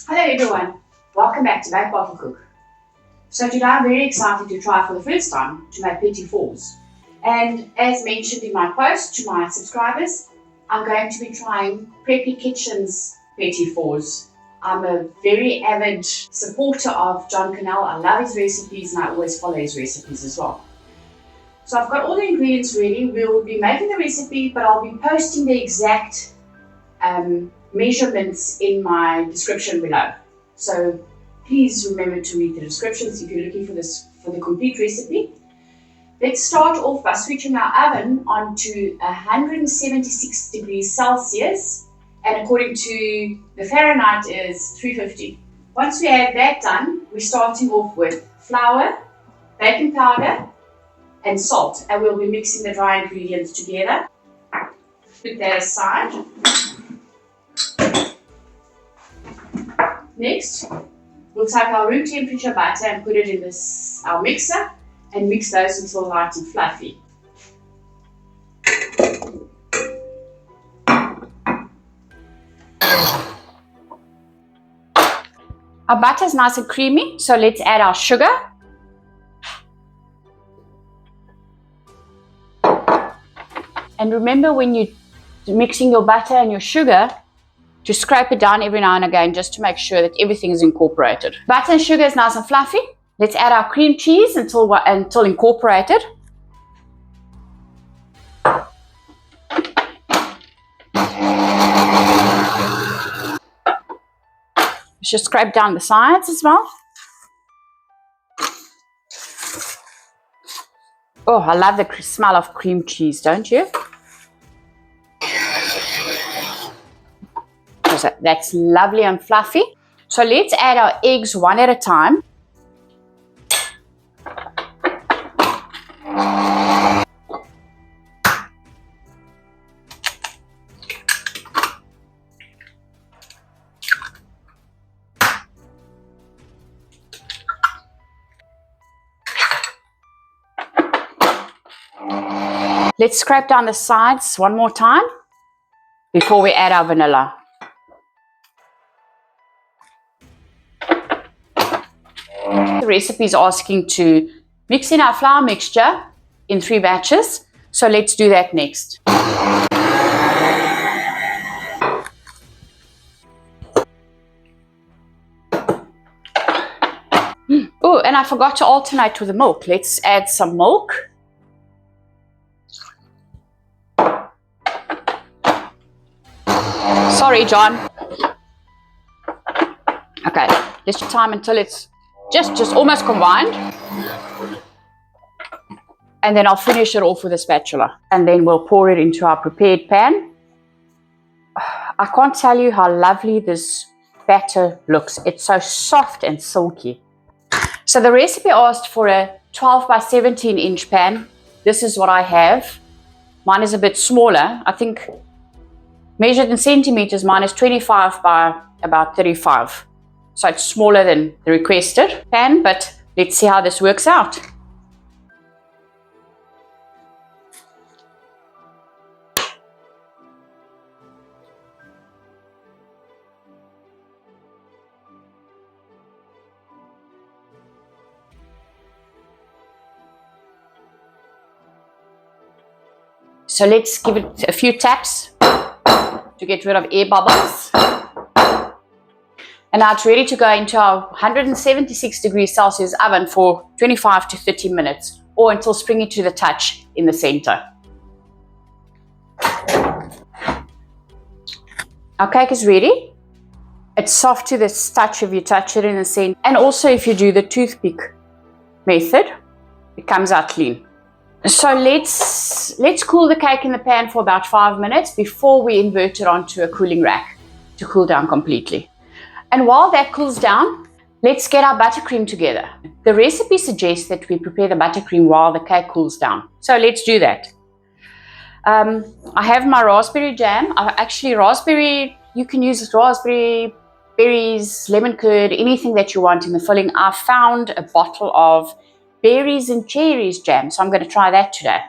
Hello everyone, welcome back to Bake Bottle Cook. So today I'm very excited to try for the first time to make Petit fours. And as mentioned in my post to my subscribers, I'm going to be trying Preppy Kitchen's Petit fours. I'm a very avid supporter of John Cannell. I love his recipes and I always follow his recipes as well. So I've got all the ingredients ready. We'll be making the recipe, but I'll be posting the exact measurements in my description below. So please remember to read the descriptions if you're looking for the complete recipe. Let's start off by switching our oven onto 176 degrees Celsius, and according to the Fahrenheit is 350. Once we have that done, we're starting off with flour, baking powder and salt, and we'll be mixing the dry ingredients together. Put that aside. Next, we'll take our room temperature butter and put it in our mixer and mix those until light and fluffy. Our butter is nice and creamy, so let's add our sugar. And remember, when you're mixing your butter and your sugar, to scrape it down every now and again just to make sure that everything is incorporated. Butter and sugar is nice and fluffy. Let's add our cream cheese until incorporated. Just scrape down the sides as well. Oh, I love the smell of cream cheese, don't you? That's lovely and fluffy. So let's add our eggs one at a time. Let's scrape down the sides one more time before we add our vanilla. The recipe is asking to mix in our flour mixture in 3 batches, so let's do that next. Oh, and I forgot to alternate with the milk. Let's add some milk. Sorry, John. Okay, let's time until it's just almost combined. And then I'll finish it off with a spatula. And then we'll pour it into our prepared pan. I can't tell you how lovely this batter looks. It's so soft and silky. So the recipe asked for a 12 by 17 inch pan. This is what I have. Mine is a bit smaller. I think measured in centimeters, mine is 25 by about 35. So it's smaller than the requested pan, but let's see how this works out. So let's give it a few taps to get rid of air bubbles. And now it's ready to go into our 176 degrees Celsius oven for 25 to 30 minutes or until springy to the touch in the center. Our cake is ready. It's soft to the touch if you touch it in the center. And also if you do the toothpick method, it comes out clean. So let's cool the cake in the pan for about 5 minutes before we invert it onto a cooling rack to cool down completely. And while that cools down, let's get our buttercream together. The recipe suggests that we prepare the buttercream while the cake cools down. So let's do that. I have my raspberry jam. You can use raspberry, berries, lemon curd, anything that you want in the filling. I found a bottle of berries and cherries jam, so I'm going to try that today.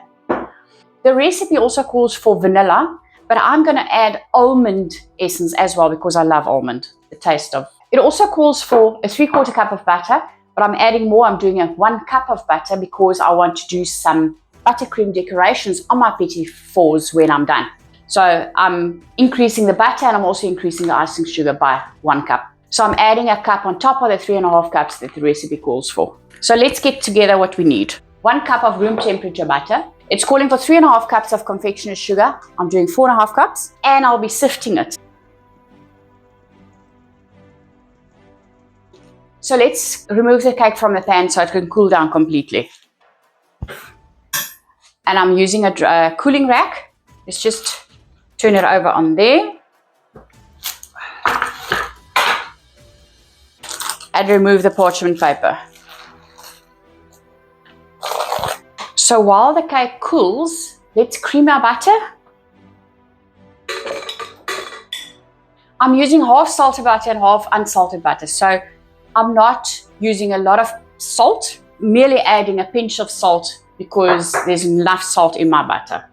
The recipe also calls for vanilla, but I'm going to add almond essence as well because I love almond, the taste of It also calls for a 3/4 cup of butter, but I'm adding more. I'm doing a 1 cup of butter because I want to do some buttercream decorations on my Petit fours when I'm done. So I'm increasing the butter and I'm also increasing the icing sugar by 1 cup. So I'm adding a cup on top of the 3.5 cups that the recipe calls for. So let's get together what we need. 1 cup of room temperature butter. It's calling for 3.5 cups of confectioner's sugar. I'm doing 4.5 cups and I'll be sifting it. So let's remove the cake from the pan so it can cool down completely. And I'm using a cooling rack. Let's just turn it over on there. And remove the parchment paper. So while the cake cools, let's cream our butter. I'm using half salted butter and half unsalted butter. So I'm not using a lot of salt, merely adding a pinch of salt because there's enough salt in my butter.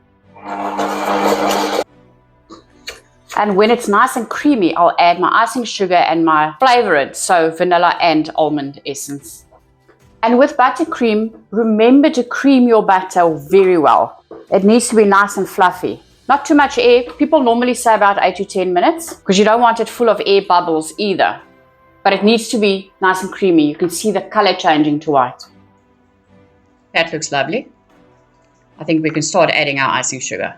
And when it's nice and creamy, I'll add my icing sugar and my flavorant, so vanilla and almond essence. And with buttercream, remember to cream your butter very well. It needs to be nice and fluffy. Not too much air. People normally say about 8 to 10 minutes because you don't want it full of air bubbles either. But it needs to be nice and creamy. You can see the color changing to white. That looks lovely. I think we can start adding our icing sugar.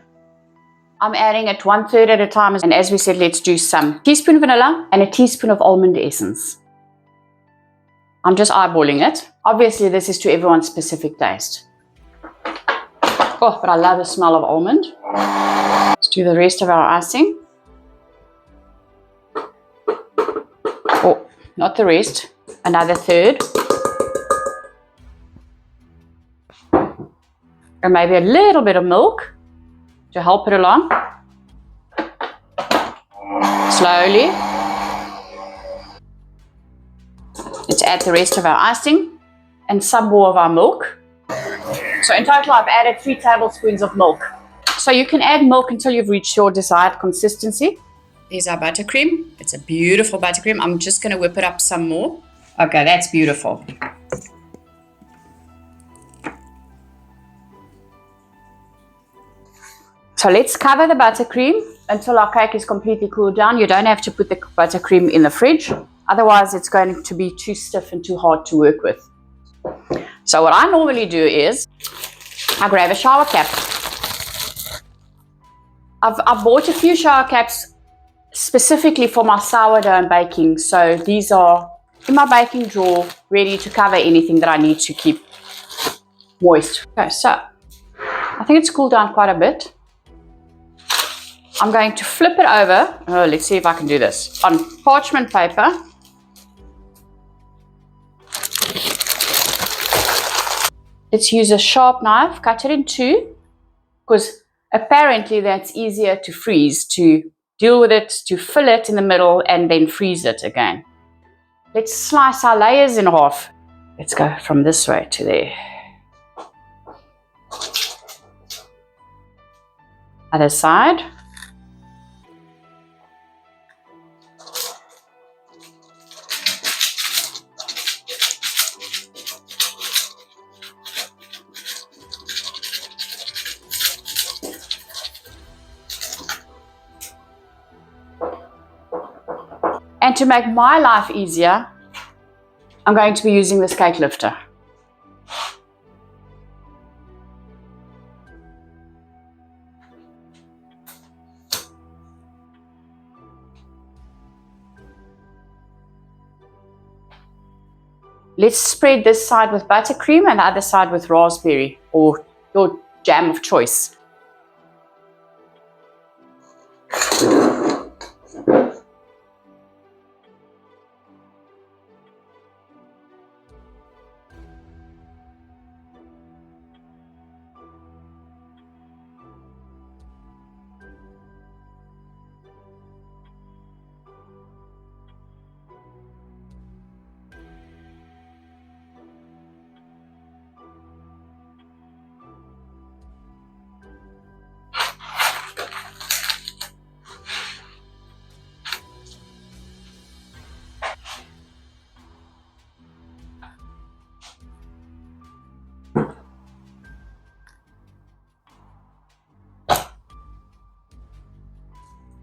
I'm adding it 1/3 at a time. And as we said, let's do some teaspoon vanilla and a teaspoon of almond essence. I'm just eyeballing it. Obviously, this is to everyone's specific taste. Oh, but I love the smell of almond. Let's do the rest of our icing. Oh, not the rest. Another 1/3. And maybe a little bit of milk to help it along. Slowly. Let's add the rest of our icing and some more of our milk. So in total, I've added 3 tablespoons of milk. So you can add milk until you've reached your desired consistency. There's our buttercream. It's a beautiful buttercream. I'm just going to whip it up some more. Okay, that's beautiful. So let's cover the buttercream until our cake is completely cooled down. You don't have to put the buttercream in the fridge. Otherwise, it's going to be too stiff and too hard to work with. So what I normally do is I grab a shower cap. I've bought a few shower caps specifically for my sourdough and baking. So these are in my baking drawer, ready to cover anything that I need to keep moist. Okay, so I think it's cooled down quite a bit. I'm going to flip it over. Oh, let's see if I can do this. On parchment paper. Let's use a sharp knife, cut it in 2, because apparently that's easier to freeze, to deal with it, to fill it in the middle and then freeze it again. Let's slice our layers in half. Let's go from this way to there. Other side. And to make my life easier, I'm going to be using this cake lifter. Let's spread this side with buttercream and the other side with raspberry or your jam of choice.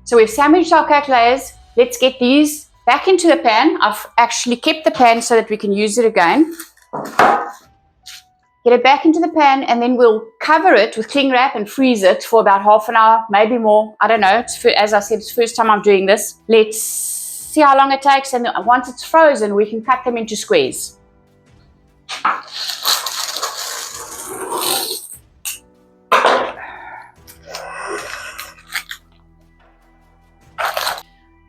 So we've sandwiched our cake layers. Let's get these back into the pan. I've actually kept the pan so that we can use it again. Get it back into the pan, and then we'll cover it with cling wrap and freeze it for about half an hour, maybe more. I don't know. As I said, it's the first time I'm doing this. Let's see how long it takes, and once it's frozen, we can cut them into squares.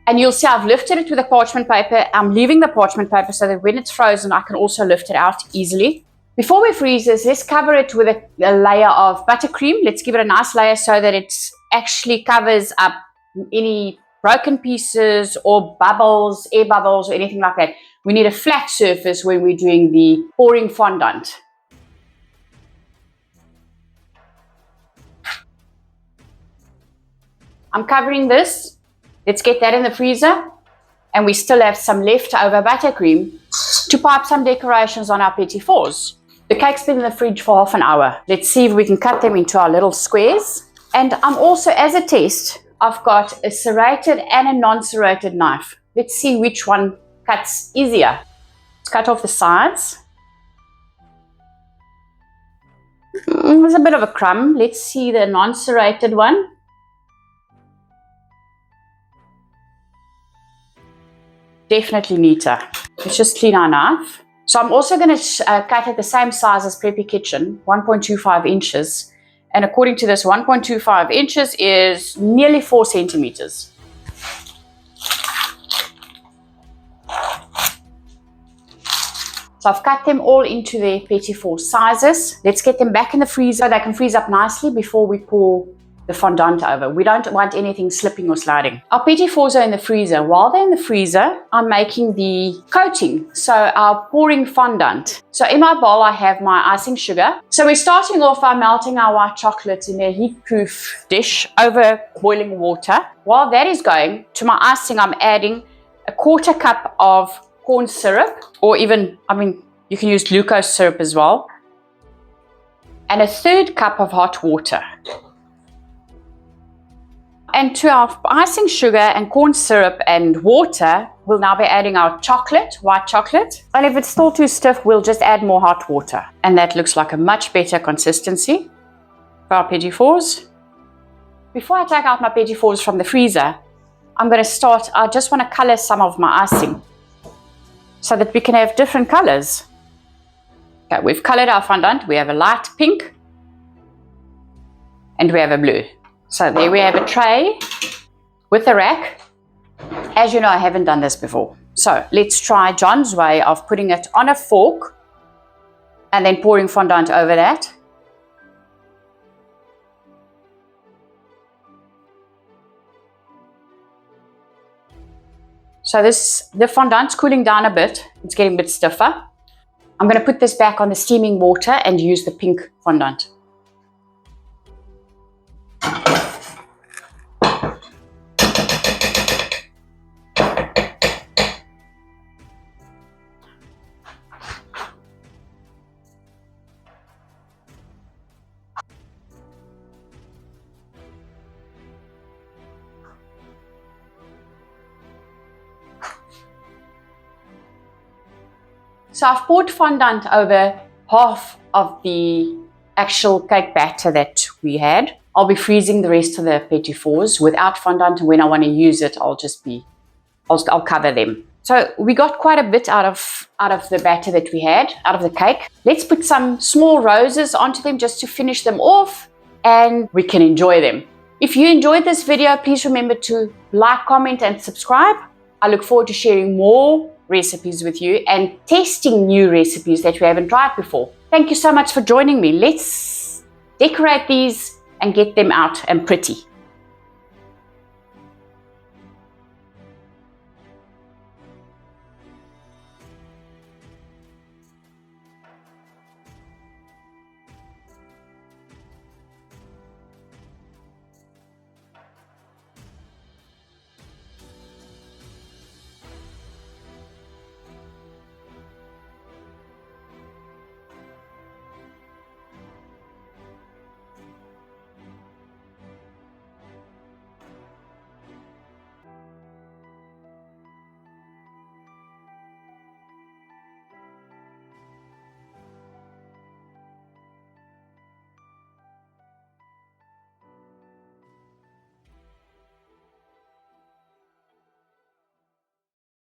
And you'll see I've lifted it with a parchment paper. I'm leaving the parchment paper so that when it's frozen, I can also lift it out easily. Before we freeze this, let's cover it with a layer of buttercream. Let's give it a nice layer so that it actually covers up any broken pieces or bubbles, air bubbles, or anything like that. We need a flat surface when we're doing the pouring fondant. I'm covering this. Let's get that in the freezer. And we still have some leftover buttercream to pipe some decorations on our petit fours. The cake's been in the fridge for half an hour. Let's see if we can cut them into our little squares. And I'm also, as a test, I've got a serrated and a non-serrated knife. Let's see which one cuts easier. Let's cut off the sides. There's a bit of a crumb. Let's see the non-serrated one. Definitely neater. Let's just clean our knife. So I'm also going to cut it the same size as Preppy Kitchen, 1.25 inches. And according to this, 1.25 inches is nearly 4 centimeters. So I've cut them all into their petit four sizes. Let's get them back in the freezer so they can freeze up nicely before we pour the fondant over. We don't want anything slipping or sliding. Our petit fours are in the freezer. While they're in the freezer, I'm making the coating, so our pouring fondant. So in my bowl, I have my icing sugar. So we're starting off by melting our white chocolate in a heat-proof dish over boiling water. While that is going, to my icing, I'm adding a 1/4 cup of corn syrup, or even, you can use glucose syrup as well, and a 1/3 cup of hot water. And to our icing sugar and corn syrup and water, we'll now be adding our chocolate, white chocolate. And if it's still too stiff, we'll just add more hot water. And that looks like a much better consistency for our petit fours. Before I take out my petit fours from the freezer, I just want to color some of my icing so that we can have different colors. Okay, we've colored our fondant. We have a light pink and we have a blue. So there we have a tray with a rack. As you know, I haven't done this before. So let's try John's way of putting it on a fork and then pouring fondant over that. So the fondant's cooling down a bit. It's getting a bit stiffer. I'm going to put this back on the steaming water and use the pink fondant. So I've poured fondant over half of the actual cake batter that we had. I'll be freezing the rest of the petit fours without fondant, and when I want to use it, I'll cover them. So we got quite a bit out of the batter that we had, out of the cake. Let's put some small roses onto them just to finish them off, and we can enjoy them. If you enjoyed this video, please remember to like, comment, and subscribe. I look forward to sharing more recipes with you and testing new recipes that we haven't tried before. Thank you so much for joining me. Let's decorate these and get them out and pretty.